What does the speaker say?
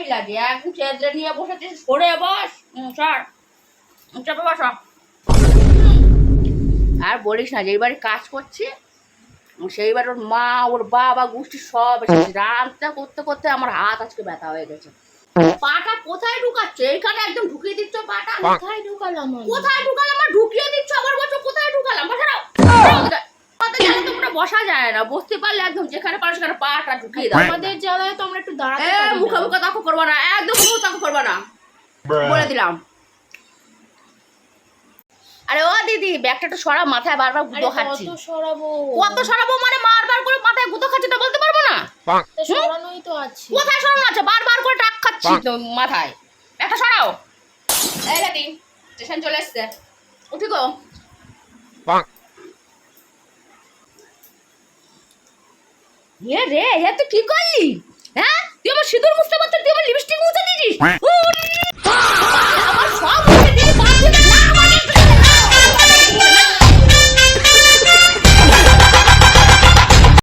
ভালোই লাগে। একদম চেদ্রে নিয়ে বসেছিস, সরে বস। সর, চাপে বস। আর বলিস না, যেই বাড়ি কাজ করছি সেইবার ওর মা, ওর বাবা, গোষ্ঠী সব এসেছে। রান্না করতে করতে আমার হাত আজকে ব্যথা হয়ে গেছে। পাটা কোথায় ঢুকাচ্ছে? এইখানে একদম ঢুকিয়ে দিচ্ছ পাটা। কোথায় ঢুকালাম আমি? কোথায় ঢুকালাম? আমার ঢুকিয়ে দিচ্ছ, আবার বলছো কোথায় ঢুকালাম। বসাও, বসা যায় না, বসতে পারলে একদম যেখানে পারো সেখানে পাটা ঢুকিয়ে দাও। আমাদের জ্বালায় তো আমরা একটু দাঁড়াতে পারি মুখে না। মুখে তাকু করবা না, একদম মুখে তাকু করবা না, বলে দিলাম। আরে ও দিদি, ব্যাগটা একটু সরা, মাথায় বারবার গুঁতো খাচ্ছি। কত সরাবো? কত সরাবো মানে বারবার করে মাথায় গুঁতো খাচ্ছি, তা বলতে পারবো না? তা সরানোই তো আছে। কোথায় সরানো আছে? বারবার করে টাক খাচ্ছি তো মাথায়। একটা সরাও। এই দিদি, স্টেশন চলে এসছে, উঠি গো। রে, তুই কি করলি? হ্যাঁ, তুই আমার সিঁদুর মুছতে